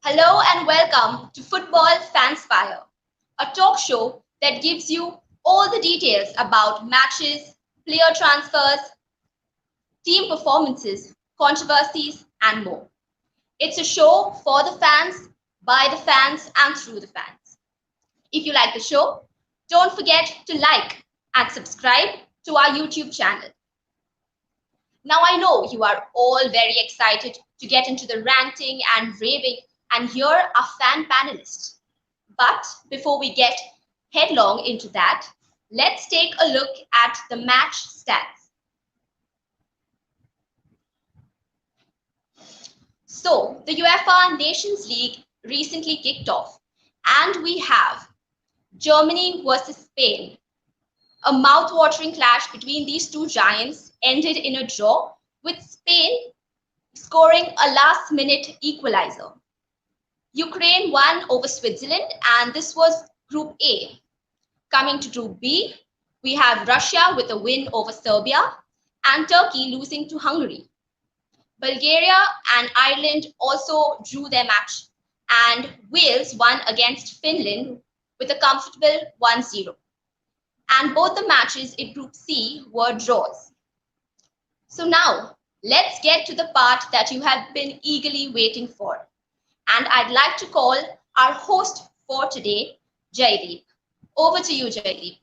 Hello and welcome to Football Fanspire, a talk show that gives you all the details about matches, player transfers, team performances, controversies, and more. It's a show for the fans, by the fans, and through the fans. If you like the show, don't forget to like and subscribe to our YouTube channel. Now, I know you are all very excited to get into the ranting and raving and hear our fan panelists. But before we get headlong into that, let's take a look at the match stats. So, the UEFA Nations League recently kicked off, and we have Germany versus Spain. A mouth-watering clash between these two giants ended in a draw, with Spain scoring a last-minute equalizer. Ukraine won over Switzerland, and this was Group A. Coming to Group B, we have Russia with a win over Serbia and Turkey losing to Hungary. Bulgaria and Ireland also drew their match, and Wales won against Finland with a comfortable 1-0. And both the matches in Group C were draws. So now, let's get to the part that you have been eagerly waiting for. And I'd like to call our host for today, Jaideep. Over to you, Jaideep.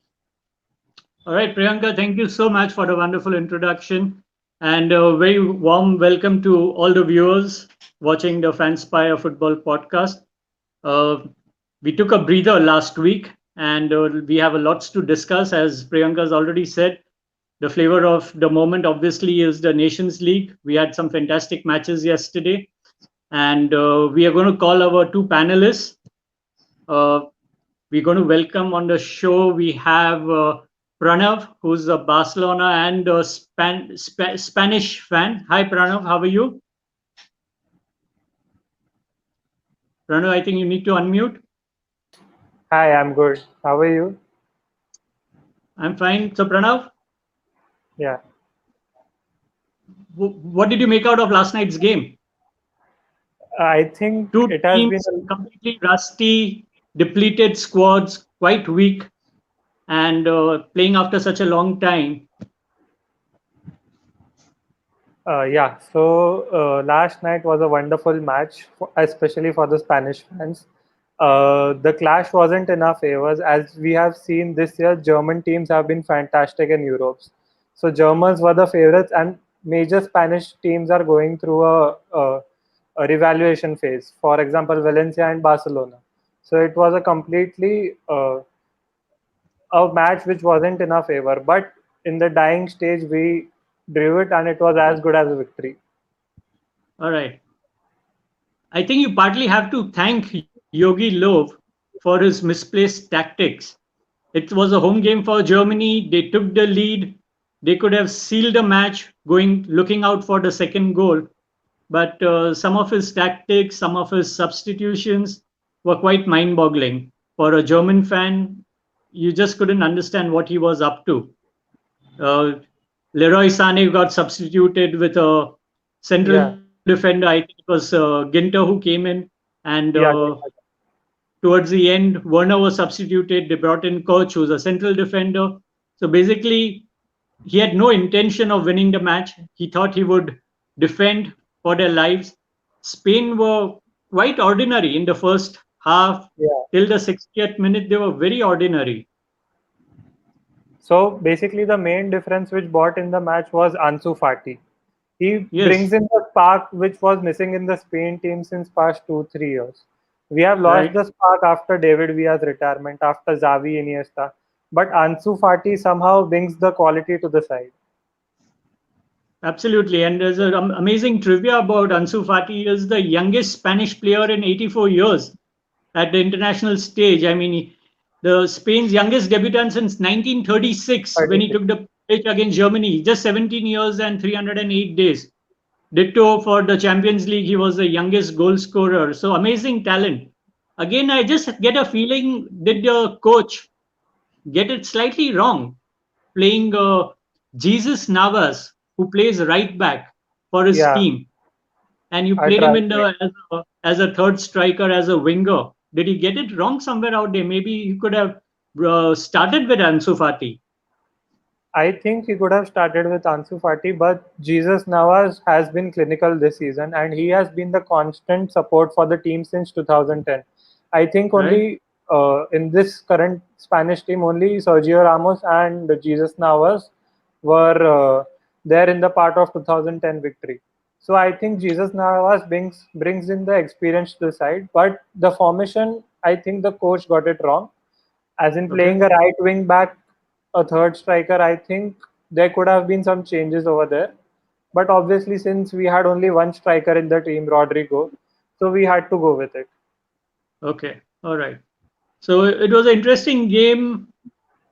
All right, Priyanka, thank you so much for the wonderful introduction. And a very warm welcome to all the viewers watching the Fanspire Football Podcast. We took a breather last week, and we have a lots to discuss. As Priyanka has already said, the flavor of the moment obviously is the Nations League. We had some fantastic matches yesterday, and we are going to call our two panelists. We're going to welcome on the show, we have Pranav, who's a Barcelona and a Spanish fan. Hi, Pranav, how are you? Pranav, I think you need to unmute. Hi, I'm good. How are you? I'm fine. So, Pranav, Yeah, what did you make out of last night's game? I think Two it has been teams, completely rusty, depleted squads, quite weak, and playing after such a long time. yeah. So last night was a wonderful match, especially for the Spanish fans. The clash wasn't in our favors, as we have seen this year. German teams have been fantastic in Europe. So Germans were the favorites, and major Spanish teams are going through a revaluation phase. For example, Valencia and Barcelona. So it was a completely a match which wasn't in our favor, but in the dying stage we drew it, and it was as good as a victory. All right. I think you partly have to thank Yogi Löw for his misplaced tactics. It was a home game for Germany. They took the lead. They could have sealed the match, looking out for the second goal. But some of his tactics, some of his substitutions were quite mind-boggling. For a German fan, you just couldn't understand what he was up to. Leroy Sané got substituted with a central Yeah, defender. I think it was Ginter who came in, and yeah, towards the end, Werner was substituted. They brought in Koch, who's a central defender. So basically, he had no intention of winning the match. He thought he would defend for their lives. Spain were quite ordinary in the first half. yeah. Till the 60th minute, they were very ordinary. So basically, the main difference which brought in the match was Ansu Fati. He brings Yes, in the spark which was missing in the Spain team since past 2-3 years. We have lost right. the spark after David Villa's retirement, after Xavi Iniesta, but Ansu Fati somehow brings the quality to the side. Absolutely. And there's an amazing trivia about Ansu Fati. He is the youngest Spanish player in 84 years at the international stage. I mean, the Spain's youngest debutant since 1936 when he 36. took the pitch against Germany, just 17 years and 308 days. Ditto for the Champions League, he was the youngest goal scorer. So amazing talent. Again, I just get a feeling, did the coach get it slightly wrong, playing Jesus Navas, who plays right back for his Yeah, team, and you I played him tried. in as a third striker, as a winger. Did he get it wrong somewhere out there? Maybe he could have started with Ansu Fati. I think he could have started with Ansu Fati, but Jesus Navas has been clinical this season and he has been the constant support for the team since 2010. I think Right? only in this current Spanish team, only Sergio Ramos and Jesus Navas were there in the part of 2010 victory. So I think Jesus Navas brings in the experience to the side, but the formation, I think the coach got it wrong. As in Okay. playing a right wing back, a third striker, I think there could have been some changes over there. But obviously, since we had only one striker in the team, Rodrigo, so we had to go with it. Okay. All right. So it was an interesting game.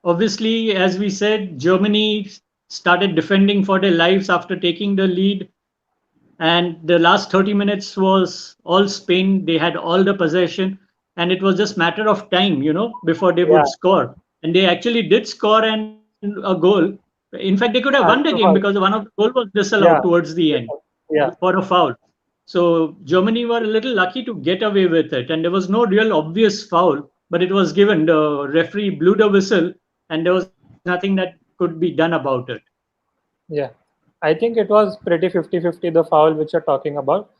Obviously, as we said, Germany started defending for their lives after taking the lead. And the last 30 minutes was all Spain. They had all the possession, and it was just matter of time, before they Yeah, would score. And they actually did score and a goal. In fact, they could have won the and game so because far, one of the goal was disallowed yeah, towards the end yeah, for a foul. So Germany were a little lucky to get away with it, and there was no real obvious foul, but it was given. The referee blew the whistle, and there was nothing that could be done about it. yeah. I think it was pretty 50-50 the foul which you're talking about.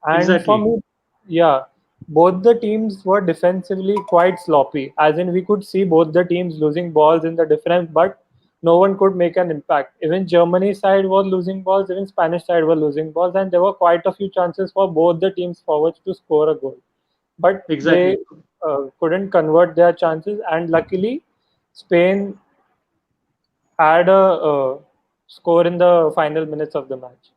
And for Exactly. me, yeah, both the teams were defensively quite sloppy. As in, we could see both the teams losing balls in the difference, but no one could make an impact. Even Germany side was losing balls, even Spanish side were losing balls, and there were quite a few chances for both the teams forwards to score a goal. But they Exactly. couldn't convert their chances, and luckily, Spain had a score in the final minutes of the match.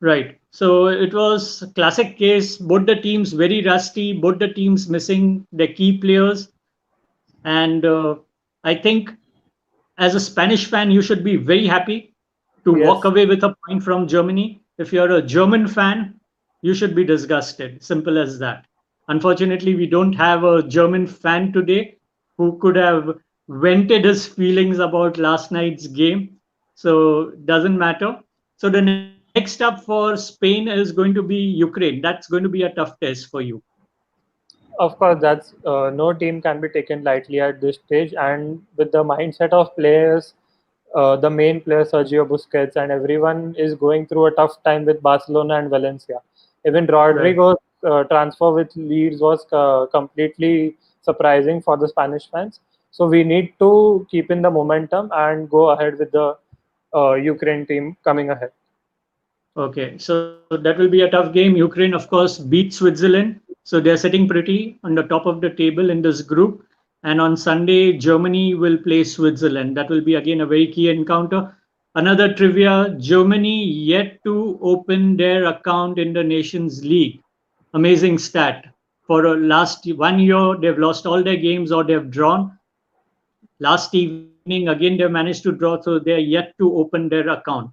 Right. So it was a classic case. Both the teams very rusty. Both the teams missing their key players. And I think as a Spanish fan, you should be very happy to walk Yes. away with a point from Germany. If you're a German fan, you should be disgusted. Simple as that. Unfortunately, we don't have a German fan today who could have vented his feelings about last night's game. So doesn't matter. So the next up for Spain is going to be Ukraine. That's going to be a tough test for you. Of course, that's no team can be taken lightly at this stage, and with the mindset of players, the main player Sergio Busquets and everyone is going through a tough time with Barcelona and Valencia. Even Right. Rodrigo's transfer with Leeds was completely surprising for the Spanish fans. So we need to keep in the momentum and go ahead with the Ukraine team coming ahead. Okay, so that will be a tough game. Ukraine, of course, beat Switzerland. So they're sitting pretty on the top of the table in this group. And on Sunday, Germany will play Switzerland. That will be again a very key encounter. Another trivia, Germany yet to open their account in the Nations League. Amazing stat. For last 1 year, they've lost all their games or they've drawn. Last evening, again, they managed to draw, so they're yet to open their account.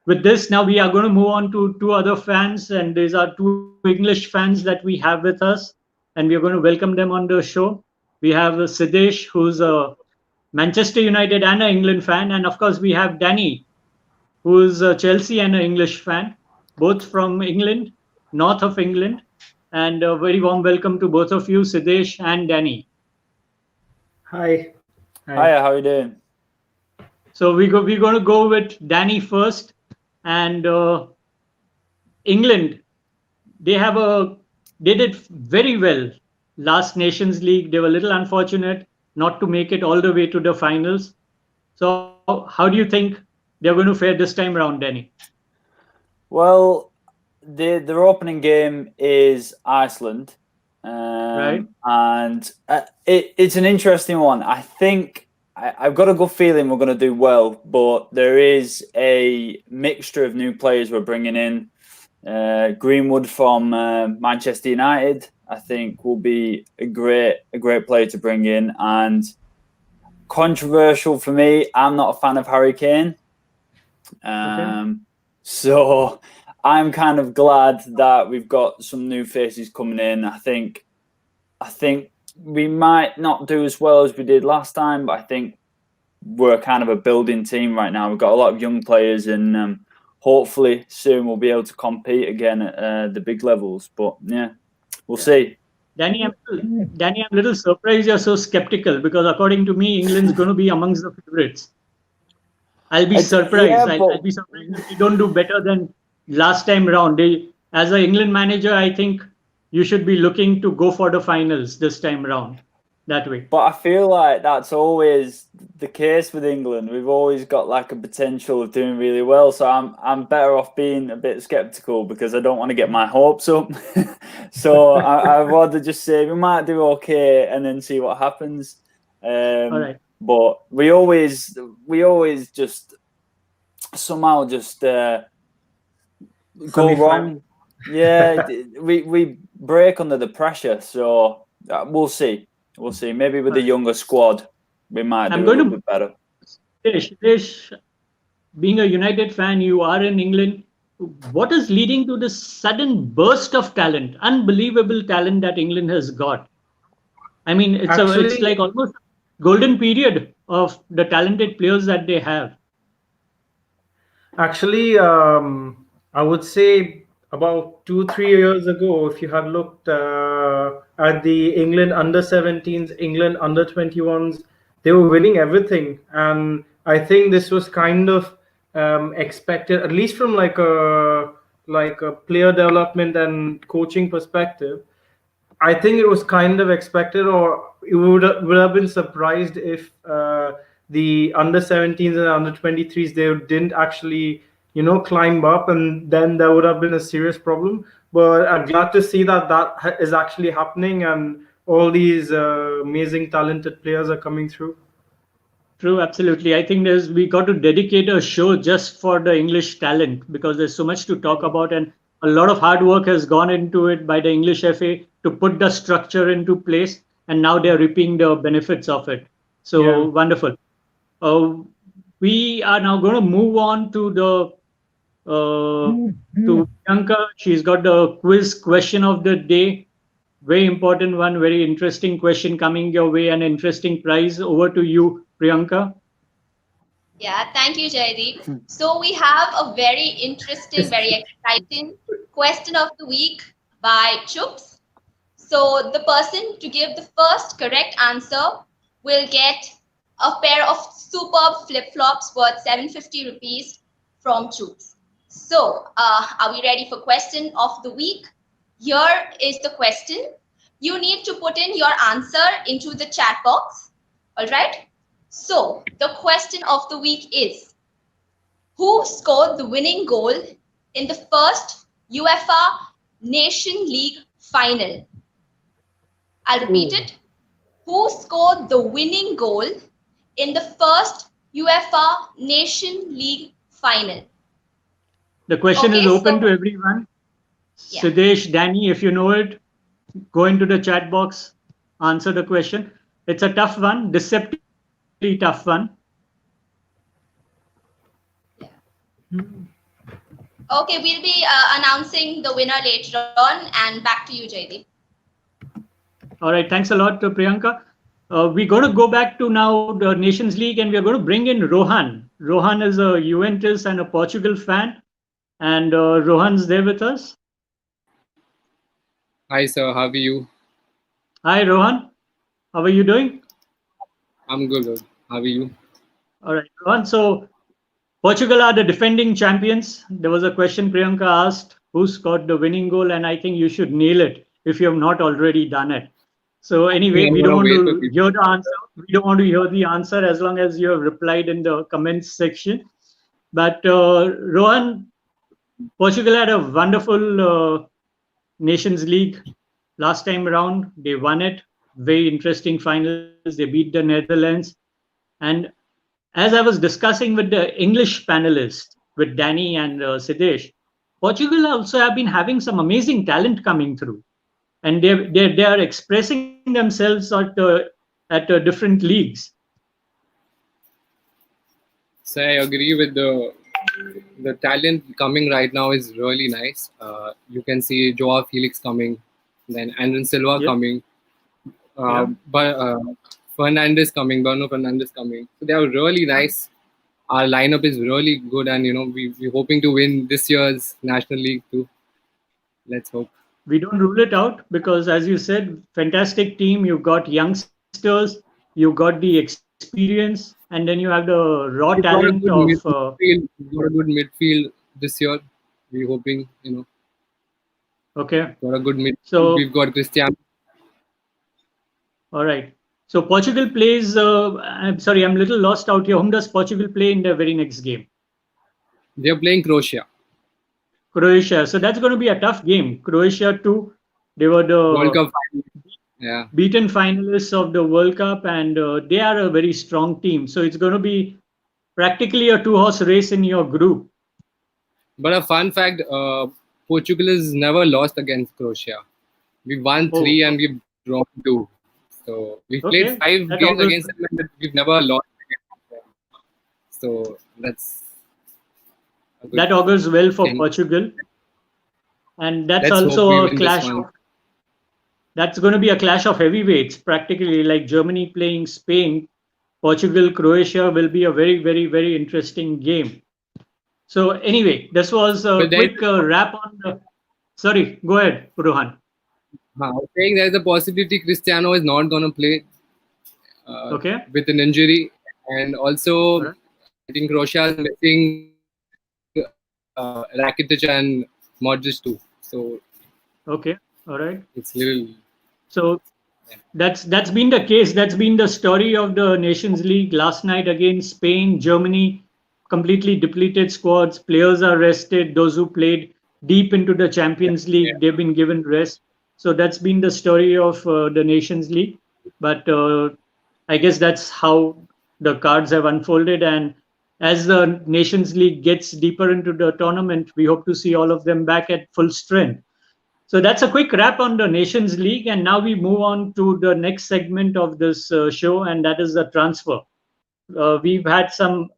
With this, now we are going to move on to two other fans, and these are two English fans that we have with us, and we are going to welcome them on the show. We have Siddesh, who's a Manchester United and an England fan, and of course we have Danny, who's a Chelsea and an English fan, both from England, north of England. And a very warm welcome to both of you, Siddesh and Danny. Hi. Hi. Hiya, how are you doing? So we're going to go with Danny first, and England. They have a they did very well last Nations League. They were a little unfortunate not to make it all the way to the finals. So how do you think they're going to fare this time around, Danny? Well, their opening game is Iceland, Right? and it's an interesting one. I think I've got a good feeling we're going to do well, but there is a mixture of new players we're bringing in. Greenwood from Manchester United, I think, will be a great player to bring in. And controversial for me, I'm not a fan of Harry Kane. So I'm kind of glad that we've got some new faces coming in. I think we might not do as well as we did last time, but I think we're kind of a building team right now. We've got a lot of young players, and hopefully soon we'll be able to compete again at the big levels. But yeah, we'll see. Danny, I'm a little surprised you're so skeptical, because according to me, England's going to be amongst the favorites. I'll be surprised. I'll be surprised if they don't do better than last time round. As an England manager, I think you should be looking to go for the finals this time round. That way. But I feel like that's always the case with England. We've always got like a potential of doing really well. So I'm better off being a bit skeptical, because I don't want to get my hopes up. So I'd rather just say we might do okay and then see what happens. All right. But we always just somehow just go wrong. Yeah, we break under the pressure. So we'll see. We'll see. Maybe with the younger squad, we might do a little bit better. Siddesh, being a United fan, you are in England. What is leading to this sudden burst of talent, unbelievable talent that England has got? I mean, it's like almost a golden period of the talented players that they have. Actually, I would say about 2-3 years ago, if you had looked at the England under-17s, England under-21s, they were winning everything, and I think this was kind of expected, at least from like a player development and coaching perspective. I think it was kind of expected, or you would have been surprised if the under-17s and under-23s, they didn't actually climb up, and then there would have been a serious problem. But I'm glad to see that is actually happening, and all these amazing talented players are coming through. True, absolutely. I think we got to dedicate a show just for the English talent, because there's so much to talk about, and a lot of hard work has gone into it by the English FA to put the structure into place, and now they're reaping the benefits of it. So wonderful. We are now going to move on to Priyanka. She's got the quiz question of the day. Very important one, very interesting question coming your way, an interesting prize. Over to you, Priyanka. Yeah, thank you, Jaideep. So we have a very interesting, very exciting question of the week by Chups. So the person to give the first correct answer will get a pair of superb flip-flops worth 750 rupees from Chups. So are we ready for question of the week? Here is the question. You need to put in your answer into the chat box. All right. So the question of the week is, who scored the winning goal in the first UEFA Nations League final? I'll repeat it. Who scored the winning goal in the first UEFA Nations League final? The question is open to everyone. Yeah. Siddesh, Danny, if you know it, go into the chat box, answer the question. It's a tough one, deceptively tough one. Okay, we'll be announcing the winner later on, and back to you, Jaideep. All right, thanks a lot, Priyanka. We're going to go back to now the Nations League, and we're going to bring in Rohan. Rohan is a Juventus and a Portugal fan, and Rohan's there with us. Hi, sir. How are you? Hi, Rohan. How are you doing? I'm good. How are you? All right, Rohan. So Portugal are the defending champions. There was a question Priyanka asked, who scored the winning goal? And I think you should nail it if you have not already done it. So anyway, we don't want to hear the answer. We don't want to hear the answer as long as you have replied in the comments section. But Rohan, Portugal had a wonderful Nations League last time around. They won it. Very interesting finals. They beat the Netherlands. And as I was discussing with the English panelists, with Danny and Siddesh, Portugal also have been having some amazing talent coming through. And they are expressing themselves at different leagues. So I agree with the talent coming right now is really nice. You can see Joao Felix coming, then Anderson Silva coming, but Bruno Fernandes coming. So they are really nice. our lineup is really good, and we're hoping to win this year's National League too. Let's hope. We don't rule it out because, as you said, fantastic team. You've got youngsters, you've got the experience, and then you have the raw We've talent got a of. good midfield. We've got a good midfield this year. We're hoping, Okay. got a good midfield. So, We've got Cristiano. all right. So Portugal plays. I'm sorry, I'm a little lost out here. Whom does Portugal play in the very next game? They're playing Croatia. Croatia. So that's going to be a tough game. Croatia too. They were World the Cup final. Yeah. beaten finalists of the World Cup, and they are a very strong team. So it's going to be practically a two-horse race in your group. But a fun fact: Portugal has never lost against Croatia. We won 3 and we've drawn 2. So we've played 5 games against them, but we've never lost against them. So that augurs well for Portugal, and that's Let's also a clash. That's going to be a clash of heavyweights, practically like Germany playing Spain. Portugal, Croatia will be a very, very, very interesting game. So anyway, this was a quick wrap on the. Sorry, go ahead, Rohan. I was saying there's a possibility Cristiano is not going to play with an injury, and also I think Croatia is missing Rakitic and Modric too. So okay, all right. It's little. So that's been the case. That's been the story of the Nations League last night against Spain, Germany. Completely depleted squads. Players are rested. Those who played deep into the Champions League, they've been given rest. So that's been the story of the Nations League. But I guess that's how the cards have unfolded. And as the Nations League gets deeper into the tournament, we hope to see all of them back at full strength. So that's a quick wrap on the Nations League. And now we move on to the next segment of this show, and that is the transfer. We've had some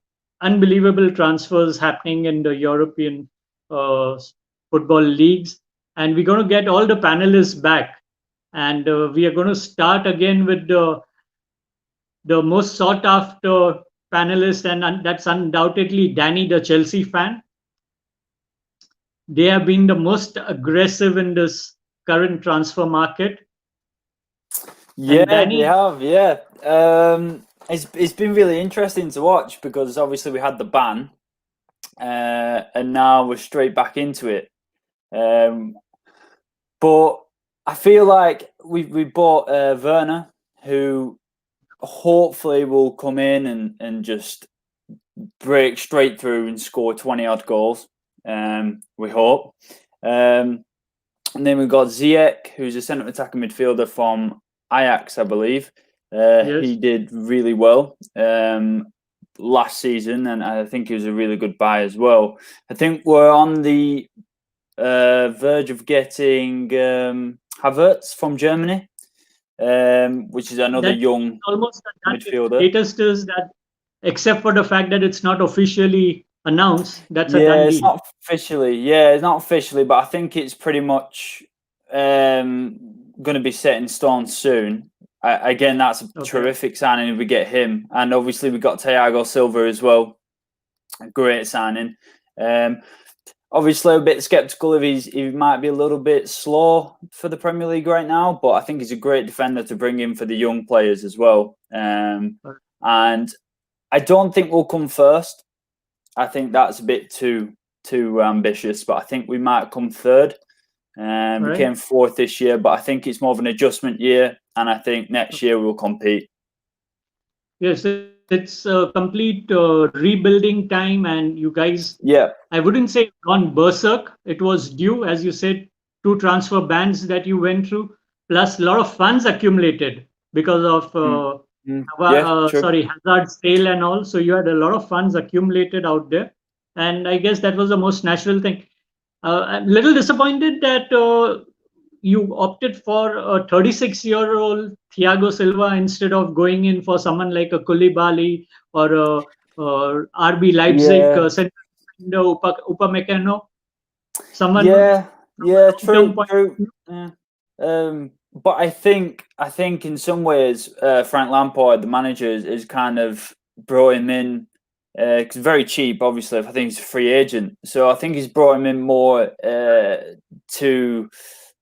unbelievable transfers happening in the European football leagues, and we're going to get all the panelists back, and we are going to start again with the most sought after panelist, and that's undoubtedly Danny, the Chelsea fan. They have been the most aggressive in this current transfer market. Yeah, Danny, they have. Yeah, it's been really interesting to watch because obviously we had the ban, and now we're straight back into it. But I feel like we bought Werner, who hopefully will come in and just break straight through and score 20-odd goals. We hope. And then we've got Ziyech, who's a centre attacking midfielder from Ajax, I believe. He did really well last season, and I think he was a really good buy as well. I think we're on the verge of getting Havertz from Germany, which is another young almost midfielder. Latest is that, except for the fact that it's not officially announced, that's a done deal. It's not officially. Yeah, it's not officially, but I think it's pretty much going to be set in stone soon. Again, that's a terrific signing if we get him, and obviously we got Thiago Silva as well. A great signing. Obviously, a bit skeptical if he might be a little bit slow for the Premier League right now, but I think he's a great defender to bring in for the young players as well. And I don't think we'll come first. I think that's a bit too ambitious, but I think we might come third. We came fourth this year, but I think it's more of an adjustment year, and I think next year we'll compete. Yes, it's a complete rebuilding time, and you guys, I wouldn't say gone berserk. It was due, as you said, 2 transfer bans that you went through, plus a lot of funds accumulated because of Hazard's sale and all. So you had a lot of funds accumulated out there, and I guess that was the most natural thing. I'm a little disappointed that you opted for a 36-year-old Thiago Silva instead of going in for someone like a Koulibaly or RB Leipzig, Upamecano. Someone. True. But I think in some ways, Frank Lampard, the manager, is kind of brought him in very cheap, obviously. I think he's a free agent. So I think he's brought him in more to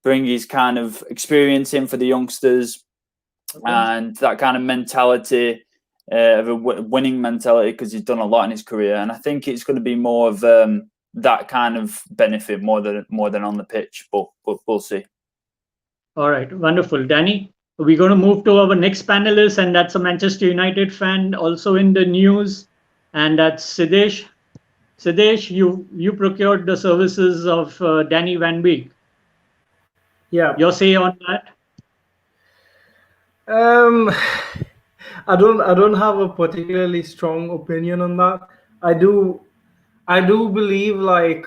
bring his kind of experience in for the youngsters and that kind of mentality, of a winning mentality, because he's done a lot in his career. And I think it's going to be more of that kind of benefit more than on the pitch. But we'll see. All right, wonderful. Danny, we're going to move to our next panelist, and that's a Manchester United fan, also in the news, and that's Siddesh. Siddesh, you procured the services of Danny Van Beek. Yeah. Your say on that? I don't have a particularly strong opinion on that. I do believe like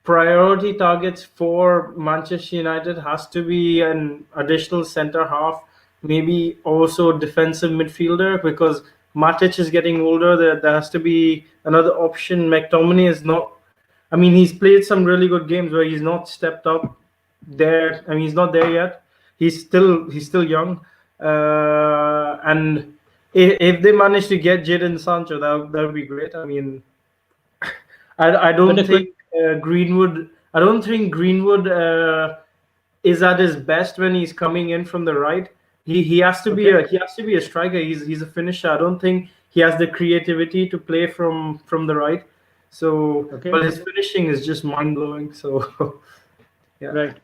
priority targets for Manchester United has to be an additional center half, maybe also defensive midfielder, because Matic is getting older. There has to be another option. McTominay is not. I mean, he's played some really good games where he's not stepped up there. I mean, he's not there yet. He's still young, and if they manage to get Jadon Sancho, that would be great. I mean, I don't think Greenwood. I don't think Greenwood is at his best when he's coming in from the right. He has to be a striker. He's a finisher. I don't think he has the creativity to play from the right. So, but his finishing is just mind blowing. So, yeah. Right.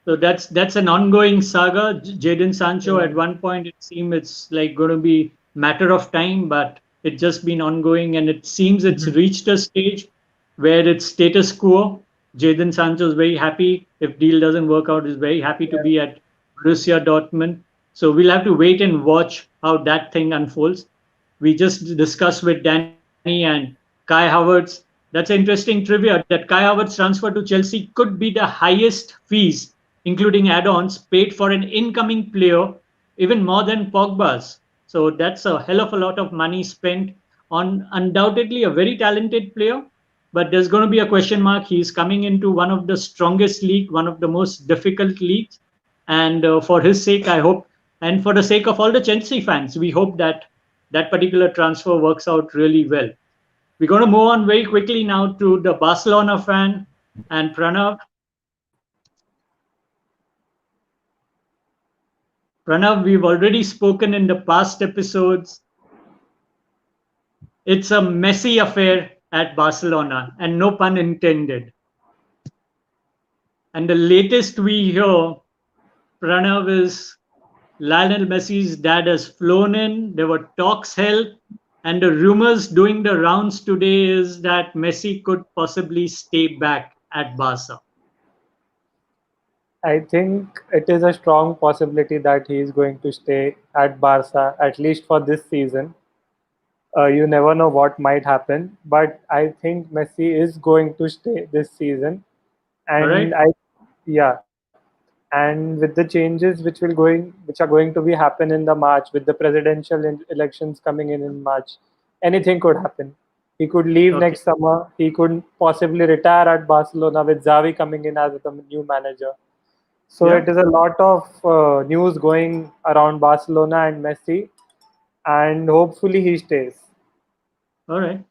So that's an ongoing saga. Jadon Sancho, at one point it seemed it's like going to be matter of time, but it's just been ongoing, and it seems it's reached a stage where it's status quo. Jadon Sancho is very happy. If deal doesn't work out, is very happy to be at Borussia Dortmund. So we'll have to wait and watch how that thing unfolds. We just discussed with Danny and Kai Havertz. That's interesting trivia that Kai Havertz transfer to Chelsea could be the highest fees, including add-ons, paid for an incoming player, even more than Pogba's. So that's a hell of a lot of money spent on undoubtedly a very talented player. But there's going to be a question mark. He's coming into one of the strongest league, one of the most difficult leagues. And for his sake, I hope, and for the sake of all the Chelsea fans, we hope that that particular transfer works out really well. We're going to move on very quickly now to the Barcelona fan and Pranav. Pranav, we've already spoken in the past episodes. It's a messy affair at Barcelona, and no pun intended. And the latest we hear, Pranav, is Lionel Messi's dad has flown in. There were talks held, and the rumors doing the rounds today is that Messi could possibly stay back at Barca. I think it is a strong possibility that he is going to stay at Barca, at least for this season. You never know what might happen, but I think Messi is going to stay this season. And and with the changes which are going to be happen in the March, with the presidential elections coming in March, anything could happen. He could leave next summer. He could possibly retire at Barcelona with Xavi coming in as the new manager. So it is a lot of news going around Barcelona and Messi, and hopefully he stays. All right.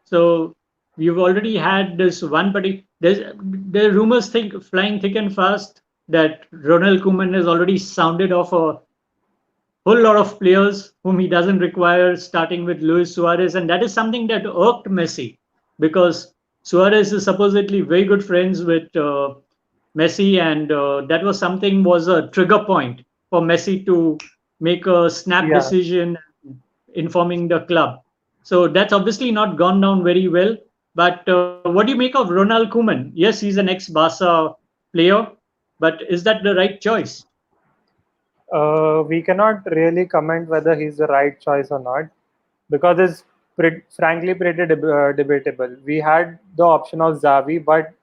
So you've already had this one, but there are rumors flying thick and fast that Ronald Koeman has already sounded off a whole lot of players whom he doesn't require, starting with Luis Suarez, and that is something that irked Messi, because Suarez is supposedly very good friends with Messi, and that was a trigger point for Messi to make a snap decision informing the club. So that's obviously not gone down very well. But what do you make of Ronald Koeman? Yes, he's an ex-Barca player, but is that the right choice? We cannot really comment whether he's the right choice or not, because it's frankly pretty debatable. We had the option of Xavi, but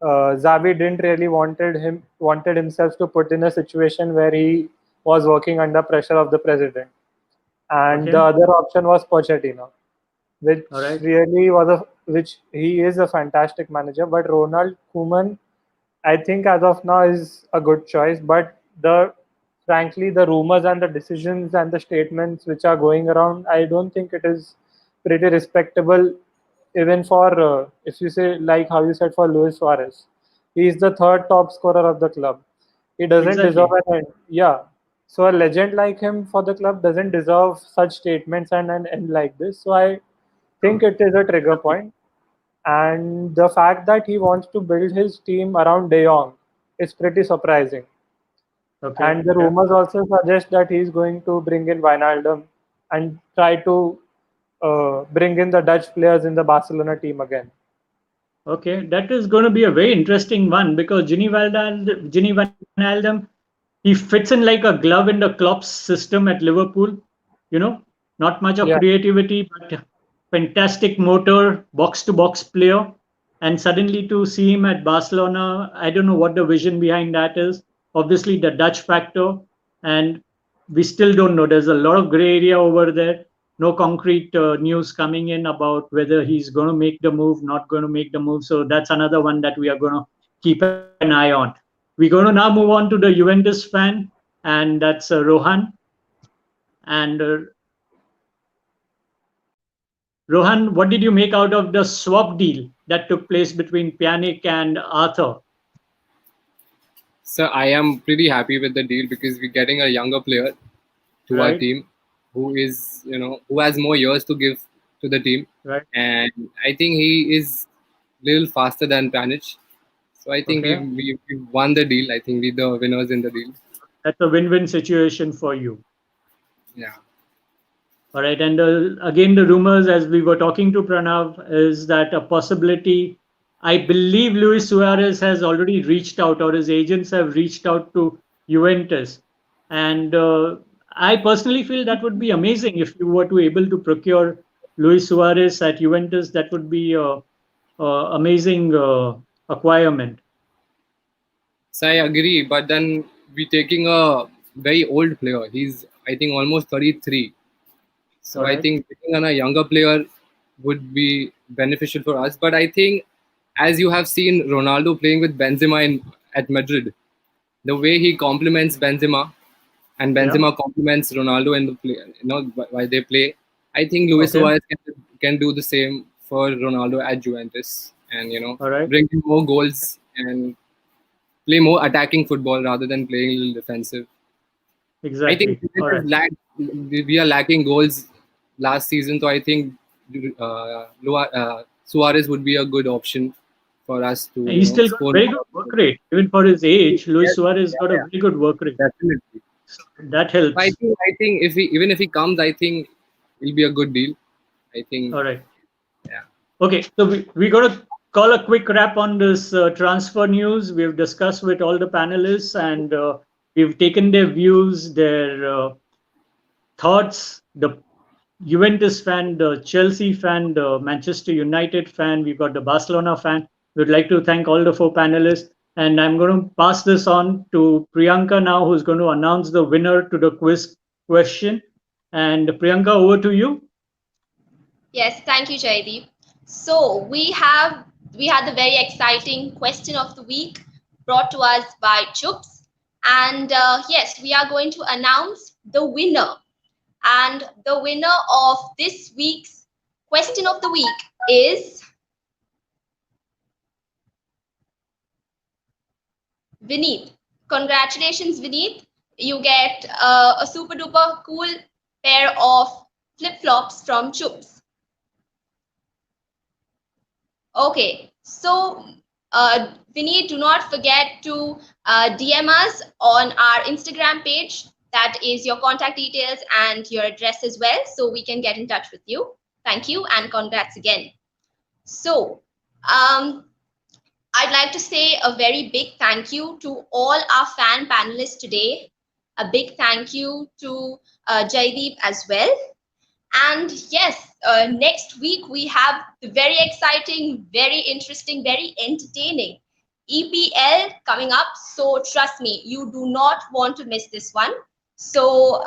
Xavi didn't really wanted himself to put in a situation where he was working under pressure of the president. And the other option was Pochettino, which really which he is a fantastic manager. But Ronald Koeman, I think as of now is a good choice. But frankly, the rumors and the decisions and the statements which are going around, I don't think it is pretty respectable, even for if you say like how you said for Luis Suarez. He is the third top scorer of the club. He doesn't deserve Exactly. an end. Yeah. So a legend like him for the club doesn't deserve such statements and an end like this. So I think it is a trigger point. And the fact that he wants to build his team around De Jong is pretty surprising. Okay. And the rumors also suggest that he's going to bring in Wijnaldum and try to bring in the Dutch players in the Barcelona team again. Okay, that is going to be a very interesting one because Gini Wijnaldum, he fits in like a glove in the Klopp's system at Liverpool. You know, not much of Yeah, creativity, but fantastic motor, box to box player. And suddenly to see him at Barcelona, I don't know what the vision behind that is. Obviously, the Dutch factor, and we still don't know. There's a lot of gray area over there. No concrete news coming in about whether he's going to make the move, not going to make the move. So that's another one that we are going to keep an eye on. We're going to now move on to the Juventus fan, and that's Rohan. And Rohan, what did you make out of the swap deal that took place between Pjanic and Arthur? So I am pretty happy with the deal because we're getting a younger player to our Right, team who is, who has more years to give to the team, right. and I think he is little faster than Pjanic. So I think Okay. we won the deal. I think we're the winners in the deal. That's a win-win situation for you. Yeah. All right. And again, the rumors, as we were talking to Pranav, is that a possibility. I believe Luis Suarez has already reached out, or his agents have reached out to Juventus. And I personally feel that would be amazing if you were to able to procure Luis Suarez at Juventus. That would be amazing acquirement. So I agree, but then we're taking a very old player. He's, I think, almost 33. All So I right. think taking on a younger player would be beneficial for us. But I think, as you have seen Ronaldo playing with Benzema at Madrid, the way he complements Benzema and Yeah. Benzema complements Ronaldo in the play, while they play, I think Luis Okay. Suarez can do the same for Ronaldo at Juventus, and All right. bring him more goals and play more attacking football rather than playing a little defensive. I think Exactly. All right. we are lacking goals last season, so I think Suarez would be a good option for us to And he's still got score very good more. work rate. Even for his age, Luis Yes, Suarez got a yeah, very good work rate. yeah, definitely. So that I helps. think if he comes, I think it'll be a good deal. I think, All right. yeah. Okay. So we got to call a quick wrap on this transfer news. We've discussed with all the panelists and we've taken their views, their thoughts, the Juventus fan, the Chelsea fan, the Manchester United fan, we've got the Barcelona fan. We'd like to thank all the four panelists. And I'm going to pass this on to Priyanka now, who's going to announce the winner to the quiz question. And Priyanka, over to you. Yes, thank you, Jaideep. So we had the very exciting question of the week brought to us by Chups, and yes, we are going to announce the winner. And the winner of this week's question of the week is Vineet. Congratulations, Vineet. You get a super duper cool pair of flip flops from Chups. Okay, so Vinny, do not forget to DM us on our Instagram page. That is your contact details and your address as well, so we can get in touch with you. Thank you and congrats again. So, I'd like to say a very big thank you to all our fan panelists today. A big thank you to Jaideep as well. And yes, next week we have the very exciting, very interesting, very entertaining EPL coming up. So trust me, you do not want to miss this one. So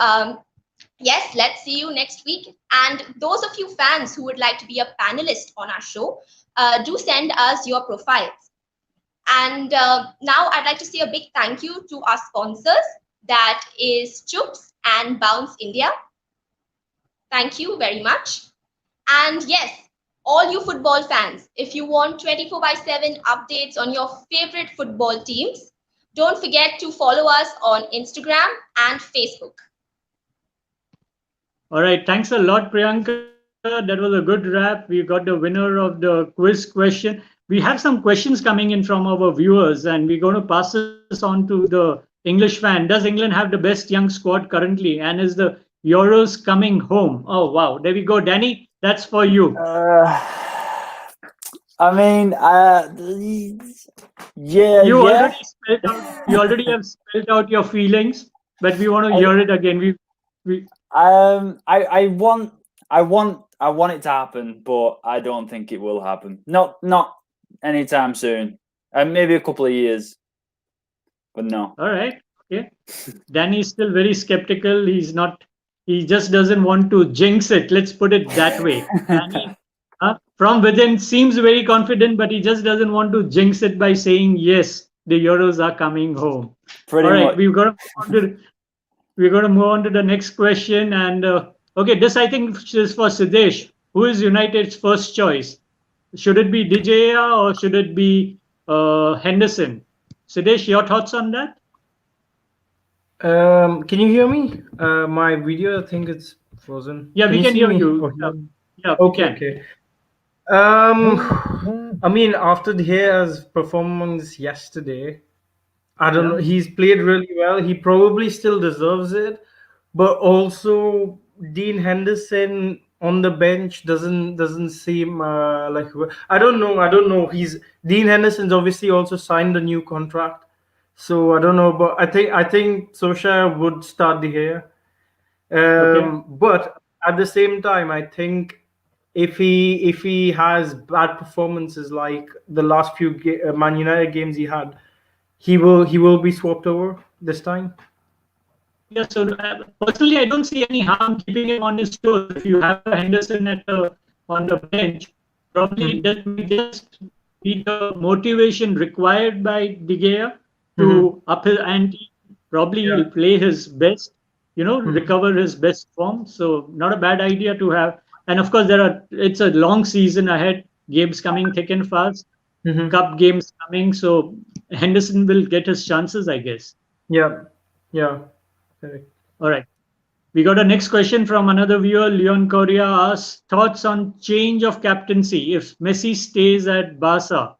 yes, let's see you next week. And those of you fans who would like to be a panelist on our show, do send us your profiles. And now I'd like to say a big thank you to our sponsors. That is Chups and Bounce India. Thank you very much. And yes, all you football fans, if you want 24 by 7 updates on your favorite football teams, don't forget to follow us on Instagram and Facebook. All right. Thanks a lot, Priyanka. That was a good wrap. We got the winner of the quiz question. We have some questions coming in from our viewers, and we're going to pass this on to the English fan. Does England have the best young squad currently? And is the Euros coming home? Oh, wow. There we go. Danny, that's for you. I mean, yeah, You yeah. already spelled out, you already have spelled out your feelings, but we want to hear it again. We I want it to happen, but I don't think it will happen. Not anytime soon. Maybe a couple of years, but no. all right. Okay. Danny is still very skeptical. He just doesn't want to jinx it. Let's put it that way. Danny, from within, seems very confident, but he just doesn't want to jinx it by saying, yes, the Euros are coming home. Pretty All right. much. We're going to move on to the next question. And okay, this I think is for Siddesh. Who is United's first choice? Should it be De Gea or should it be Henderson? Siddesh, your thoughts on that? Can you hear me? My video, I think it's frozen. Yeah, Can we you can see hear me? you. or hear me? Yeah, we Okay, can. okay. I mean, after De Gea's performance yesterday, I don't know. Yeah. He's played really well. He probably still deserves it, but also Dean Henderson on the bench doesn't seem like I don't know. I don't know. He's Dean Henderson's obviously also signed a new contract, so I don't know. But I think Solskjaer would start De Gea. Okay. But at the same time, I think if he has bad performances like the last few Man United games he had, he will be swapped over this time. Yeah, so personally, I don't see any harm keeping him on his toes. If you have a Henderson on the bench, probably Mm-hmm. that may just be the motivation required by De Gea Mm-hmm. to up his ante. Probably Yeah. he'll play his best, Mm-hmm. recover his best form. So not a bad idea to have. And of course, it's a long season ahead, games coming thick and fast, Mm-hmm. cup games coming. So Henderson will get his chances, I guess. Yeah. Yeah. Correct. All right. We got a next question from another viewer. Leon Correa asks thoughts on change of captaincy if Messi stays at Barca.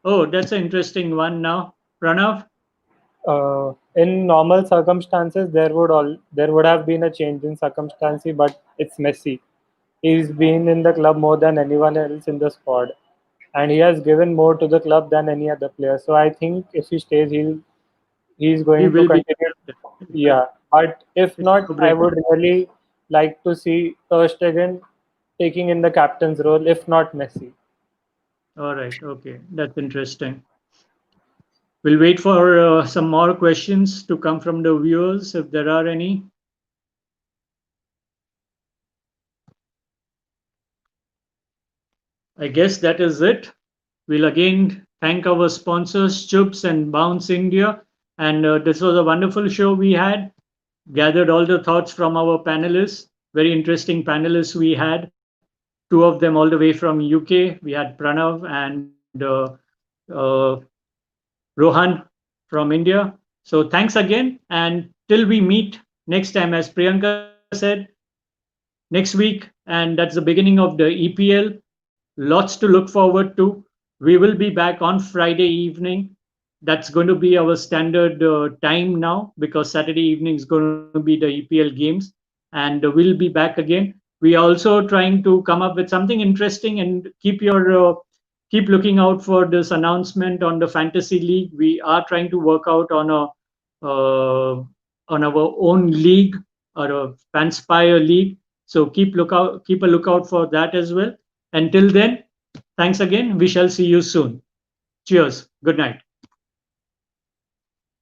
Oh, that's an interesting one now. Pranav? In normal circumstances, there would have been a change in circumstance, but it's Messi. He's been in the club more than anyone else in the squad, and he has given more to the club than any other player. So I think if he stays, he's He going to will be continue. captain. Yeah, but if It's not, no I brainer. would really like to see Ter Stegen taking in the captain's role, if not Messi. All right. Okay. That's interesting. We'll wait for some more questions to come from the viewers if there are any. I guess that is it. We'll again thank our sponsors, Chups and Bounce India. And this was a wonderful show we had. Gathered all the thoughts from our panelists. Very interesting panelists we had. Two of them all the way from UK. We had Pranav and uh, Rohan from India. So thanks again. And till we meet next time, as Priyanka said, next week, and that's the beginning of the EPL. Lots to look forward to. We will be back on Friday evening. That's going to be our standard time now because Saturday evening is going to be the EPL games, and we'll be back again. We are also trying to come up with something interesting and keep looking out for this announcement on the fantasy league. We are trying to work out on our own league or a Fanspire league. So keep a lookout for that as well. Until then, thanks again. We shall see you soon. Cheers. Good night.